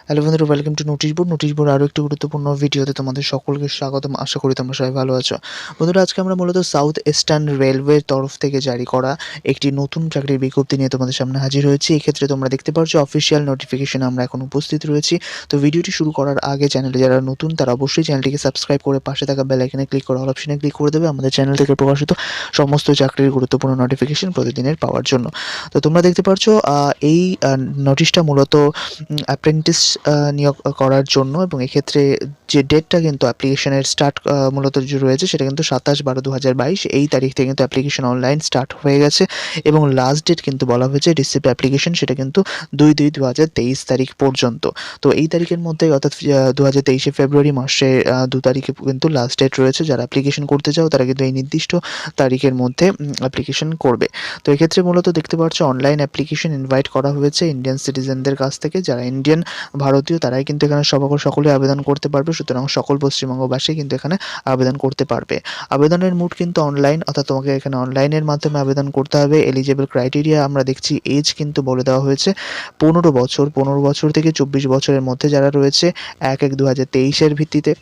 Hello বন্ধুরা, welcome to notice board আরও একটি গুরুত্বপূর্ণ ভিডিওতে তোমাদের সকলকে স্বাগতম। আশা করি তোমরা সবাই ভালো আছো। বন্ধুরা, আজকে আমরা মূলত সাউথ ইস্টার্ন রেলওয়ের তরফ থেকে জারি করা একটি নতুন চাকরির বিজ্ঞপ্তি নিয়ে তোমাদের সামনে হাজির হয়েছি। এক্ষেত্রে তোমরা দেখতে পাচ্ছ অফিসিয়াল নোটিফিকেশন আমরা এখন উপস্থিত রয়েছি। তো ভিডিওটি শুরু করার আগে চ্যানেলে যারা নতুন তারা অবশ্যই চ্যানেলটিকে সাবস্ক্রাইব করে পাশে থাকা বেল আইকনে ক্লিক করে অল অপশনে ক্লিক করে দেবে আমাদের চ্যানেল থেকে প্রকাশিত সমস্ত চাকরির গুরুত্বপূর্ণ নোটিফিকেশন প্রতিদিনের পাওয়ার জন্য। তো তোমরা দেখতে পাচ্ছ এই নোটিশটা মূলত অ্যাপ্রেন্টিস নিয়োগ করার জন্য, এবং এক্ষেত্রে যে ডেটটা কিন্তু অ্যাপ্লিকেশনের স্টার্ট মূলত যে রয়েছে সেটা কিন্তু 27/12/2022 এই তারিখ থেকে কিন্তু অ্যাপ্লিকেশন অনলাইন স্টার্ট হয়ে গেছে, এবং লাস্ট ডেট কিন্তু বলা হয়েছে রিসিভ অ্যাপ্লিকেশন সেটা কিন্তু 2/2/2023 তারিখ পর্যন্ত। তো এই তারিখের মধ্যে অর্থাৎ 2023 ফেব্রুয়ারি মাসের 2 তারিখে কিন্তু লাস্ট ডেট রয়েছে। যারা অ্যাপ্লিকেশন করতে চাও তারা কিন্তু এই নির্দিষ্ট তারিখের মধ্যে অ্যাপ্লিকেশন করবে। তো এক্ষেত্রে মূলত দেখতে পাচ্ছ অনলাইন অ্যাপ্লিকেশন ইনভাইট করা হয়েছে ইন্ডিয়ান সিটিজেনদের কাছ থেকে। যারা ইন্ডিয়ান ভারতীয় তারাই কিন্তু এখানে সকলে আবেদন করতে পারবে, সুতরাং সকল পশ্চিমবঙ্গবাসী কিন্তু এখানে আবেদন করতে পারবে। আবেদনের মোড কিন্তু অনলাইন, অর্থাৎ তোমাকে এখানে অনলাইনের মাধ্যমে আবেদন করতে হবে। এলিজেবল ক্রাইটেরিয়া আমরা দেখছি এজ কিন্তু বলে দেওয়া হয়েছে 15 বছর থেকে 24 বছরের মধ্যে যারা রয়েছে 1/1/2023 ভিত্তিতে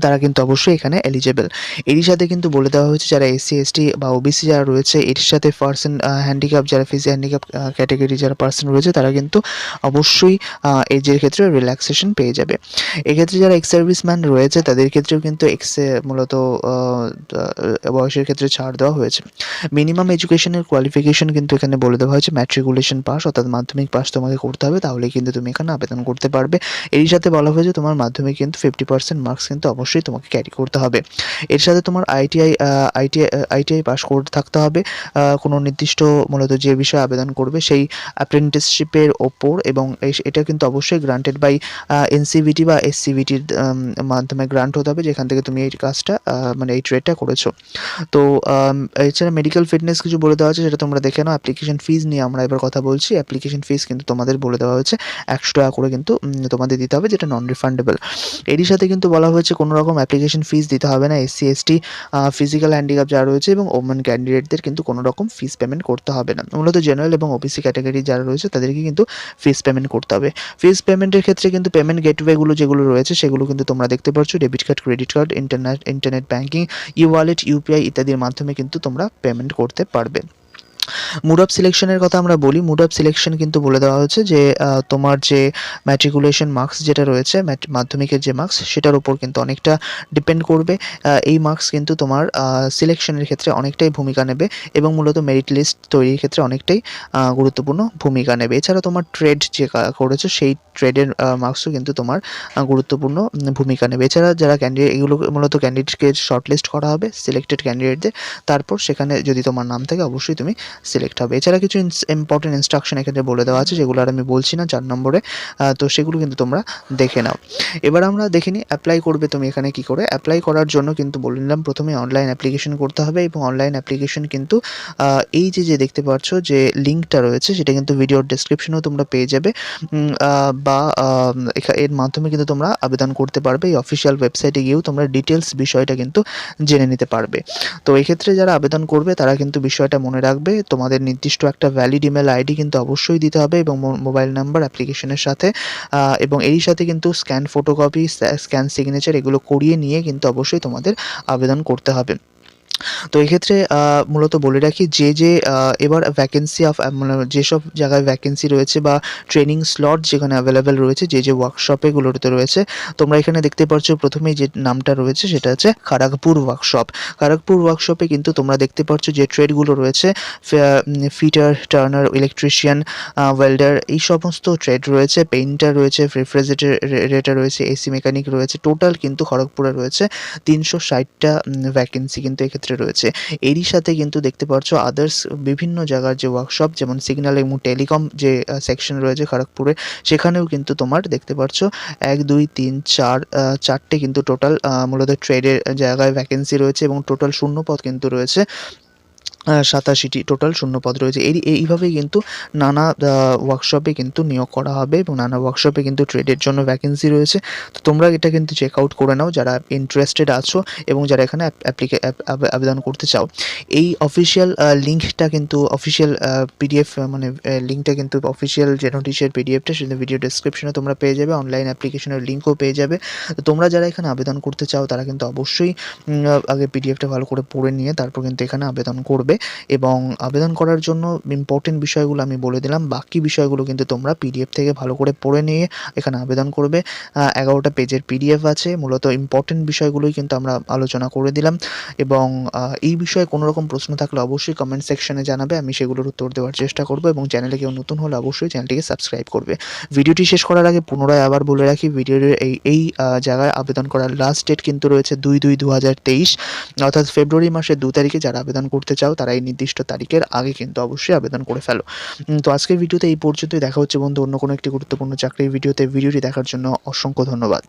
তারা কিন্তু অবশ্যই এখানে এলিজেবল। এরই সাথে কিন্তু বলে দেওয়া হয়েছে যারা এসসি এসটি বা ওবিসি যারা রয়েছে, এর সাথে পার্সন হ্যান্ডিক্যাপ যারা হ্যান্ডিক্যাপ ক্যাটাগরি যারা পার্সন রয়েছে তারা কিন্তু অবশ্যই এজের ক্ষেত্রে রিল্যাক্সেশন পেয়ে যাবে। এক্ষেত্রে যারা এক্স সার্ভিসম্যান রয়েছে তাদের ক্ষেত্রেও কিন্তু মূলত বয়সের ক্ষেত্রে ছাড় দেওয়া হয়েছে। মিনিমাম এডুকেশনের কোয়ালিফিকেশন কিন্তু এখানে বলে দেওয়া হয়েছে ম্যাট্রিকুলেশন পাস, অর্থাৎ মাধ্যমিক পাস তোমাকে করতে হবে, তাহলে কিন্তু তুমি এখানে আবেদন করতে পারবে। এরই সাথে বলা হয়েছে তোমার মাধ্যমিক কিন্তু 50% মার্কস কিন্তু অবশ্যই তোমাকে ক্যারি করতে হবে। এর সাথে তোমার আইটিআই পাস করে থাকতে হবে কোনো নির্দিষ্ট মূলত যে বিষয়ে আবেদন করবে সেই অ্যাপ্রেন্টিসশিপের ওপর, এবং এটা কিন্তু অবশ্যই গ্রান্টেড বাই এনসিভিটি বা এসসিভিটির মাধ্যমে গ্রান্ট হতে হবে, যেখান থেকে তুমি এই কাজটা মানে এই ট্রেডটা করেছো। তো এছাড়া মেডিকেল ফিটনেস কিছু বলে দেওয়া আছে, সেটা তোমরা দেখে নাও। অ্যাপ্লিকেশন ফিজ নিয়ে আমরা এবার কথা বলছি। অ্যাপ্লিকেশন ফিজ কিন্তু তোমাদের বলে দেওয়া হয়েছে 100 টাকা করে কিন্তু তোমাদের দিতে হবে, যেটা নন রিফান্ডেবল। এরই সাথে কিন্তু বলা হয়েছে কোনো রকম অ্যাপ্লিকেশন ফিস দিতে হবে না। এসসি এসটি ফিজিক্যাল হ্যান্ডিক্যাপ যারা রয়েছে এবং ওমেন ক্যান্ডিডেটদের কিন্তু কোনো রকম ফিস পেমেন্ট করতে হবে না। মূলত জেনারেল এবং ওবিসি ক্যাটাগরি যারা রয়েছে তাদেরকে কিন্তু ফিস পেমেন্ট করতে হবে। ফিস পেমেন্টের ক্ষেত্রে কিন্তু পেমেন্ট গেটওয়েগুলো যেগুলো রয়েছে সেগুলো কিন্তু তোমরা দেখতে পাচ্ছ debit card, credit card, internet banking, ই ওয়ালেট, ইউপিআই ইত্যাদির মাধ্যমে কিন্তু তোমরা পেমেন্ট করতে পারবে। মুড অফ সিলেকশনের কথা আমরা বলি। মুড অফ সিলেকশন কিন্তু বলে দেওয়া হয়েছে যে তোমার যে ম্যাট্রিকুলেশন মার্কস যেটা রয়েছে, মাধ্যমিকের যে মার্কস সেটার উপর কিন্তু অনেকটা ডিপেন্ড করবে। এই মার্কস কিন্তু তোমার সিলেকশনের ক্ষেত্রে অনেকটাই ভূমিকা নেবে, এবং মূলত মেরিট লিস্ট তৈরির ক্ষেত্রে অনেকটাই গুরুত্বপূর্ণ ভূমিকা নেবে। এছাড়া তোমার ট্রেড যে করেছো সেই ট্রেডের মার্কসও কিন্তু তোমার গুরুত্বপূর্ণ ভূমিকা নেবে। এছাড়া যারা ক্যান্ডিডেট, এগুলো মূলত ক্যান্ডিডেটকে শর্টলিস্ট করা হবে সিলেক্টেড ক্যান্ডিডেটদের, তারপর সেখানে যদি তোমার নাম থাকে অবশ্যই তুমি সিলেক্ট হবে। এছাড়া কিছু ইম্পর্টেন্ট ইনস্ট্রাকশন এখানে বলে দেওয়া আছে, যেগুলো আর আমি বলছি না 4 নম্বরে। তো সেগুলো কিন্তু তোমরা দেখে নাও। এবার আমরা দেখে নিই অ্যাপ্লাই করবে তুমি এখানে কি করে। অ্যাপ্লাই করার জন্য কিন্তু বলে নিলাম প্রথমে অনলাইন অ্যাপ্লিকেশন করতে হবে, এবং অনলাইন অ্যাপ্লিকেশন কিন্তু এই যে দেখতে পাচ্ছ যে লিঙ্কটা রয়েছে সেটা কিন্তু ভিডিওর ডেসক্রিপশনেও তোমরা পেয়ে যাবে, বা এর মাধ্যমে কিন্তু তোমরা আবেদন করতে পারবে। এই অফিসিয়াল ওয়েবসাইটে গিয়েও তোমরা ডিটেলস বিষয়টা কিন্তু জেনে নিতে পারবে। তো এক্ষেত্রে যারা আবেদন করবে তারা কিন্তু বিষয়টা মনে রাখবে, তোমাদের নির্দিষ্ট একটা ভ্যালিড ইমেল আইডি কিন্তু অবশ্যই দিতে হবে, এবং মোবাইল নাম্বার অ্যাপ্লিকেশনের সাথে, এবং এরই সাথে কিন্তু স্ক্যান ফটোকপি, স্ক্যান সিগনেচার এগুলো করিয়ে নিয়ে কিন্তু অবশ্যই তোমাদের আবেদন করতে হবে। তো এক্ষেত্রে মূলত বলে রাখি যে এবার ভ্যাকেন্সি মানে যেসব জায়গায় ভ্যাকেন্সি রয়েছে বা ট্রেনিং স্লট যেখানে অ্যাভেলেবেল রয়েছে, যে ওয়ার্কশপেগুলোতে রয়েছে, তোমরা এখানে দেখতে পাচ্ছ প্রথমেই যে নামটা রয়েছে সেটা হচ্ছে খড়গপুর ওয়ার্কশপ। খড়গপুর ওয়ার্কশপে কিন্তু তোমরা দেখতে পাচ্ছ যে ট্রেডগুলো রয়েছে, ফিটার, টার্নার, ইলেকট্রিশিয়ান, ওয়েল্ডার, এই সমস্ত ট্রেড রয়েছে, পেইন্টার রয়েছে, রেফ্রিজারেটর রয়েছে, এসি মেকানিক রয়েছে। টোটাল কিন্তু খড়গপুরে রয়েছে 360টা ভ্যাকেন্সি কিন্তু এক্ষেত্রে রয়েছে। এরই সাথে কিন্তু দেখতে পাচ্ছ আদার্স বিভিন্ন জায়গার যে ওয়ার্কশপ, যেমন সিগন্যাল এবং টেলিকম যে সেকশন রয়েছে খড়গপুরে, সেখানেও কিন্তু তোমার দেখতে পাচ্ছ 1 2 3 4 4টে কিন্তু টোটাল মূলত ট্রেডের জায়গায় ভ্যাকেন্সি রয়েছে, এবং টোটাল শূন্য পদ কিন্তু রয়েছে 87টি টোটাল শূন্যপদ রয়েছে। এইভাবেই কিন্তু নানা ওয়ার্কশপে কিন্তু নিয়োগ করা হবে এবং নানা ওয়ার্কশপে কিন্তু ট্রেডের জন্য ভ্যাকেন্সি রয়েছে। তো তোমরা এটা কিন্তু চেক আউট করে নাও যারা ইন্টারেস্টেড আছো এবং যারা এখানে আবেদন করতে চাও। এই অফিসিয়াল লিঙ্কটা কিন্তু অফিসিয়াল পিডিএফ মানে লিঙ্কটা কিন্তু অফিসিয়াল যে নোটিশের পিডিএফটা সেটা ভিডিও ডেসক্রিপশনে তোমরা পেয়ে যাবে। অনলাইন অ্যাপ্লিকেশনের লিঙ্কও পেয়ে যাবে। তো তোমরা যারা এখানে আবেদন করতে চাও তারা কিন্তু অবশ্যই আগে পিডিএফটা ভালো করে পড়ে নিয়ে তারপর কিন্তু এখানে আবেদন করবে এবং আবেদন করার জন্য ইম্পর্টেন্ট বিষয়গুলো আমি বলে দিলাম। বাকি বিষয়গুলো কিন্তু তোমরা পিডিএফ থেকে ভালো করে পড়ে নিয়ে এখানে আবেদন করবে। 11টা পেজের পিডিএফ আছে। মূলত ইম্পর্টেন্ট বিষয়গুলোই কিন্তু আমরা আলোচনা করে দিলাম এবং এই বিষয়ে কোনো রকম প্রশ্ন থাকলে অবশ্যই কমেন্ট সেকশনে জানাবে। আমি সেগুলোর উত্তর দেওয়ার চেষ্টা করব এবং চ্যানেলে কেউ নতুন হলে অবশ্যই চ্যানেলটিকে সাবস্ক্রাইব করবে। ভিডিওটি শেষ করার আগে পুনরায় আবার বলে রাখি ভিডিওর জায়গায় আবেদন করার লাস্ট ডেট কিন্তু রয়েছে 2/2/2023 অর্থাৎ ফেব্রুয়ারি মাসের 2 তারিখে যারা আবেদন করতে চাও তারা এই নির্দিষ্ট তারিখের আগে কিন্তু অবশ্যই আবেদন করে ফেলো। তো আজকের ভিডিওতে এই পর্যন্তই। দেখা হচ্ছে বন্ধু অন্য কোনো একটি গুরুত্বপূর্ণ চাকরির ভিডিওতে। ভিডিওটি দেখার জন্য অসংখ্য ধন্যবাদ।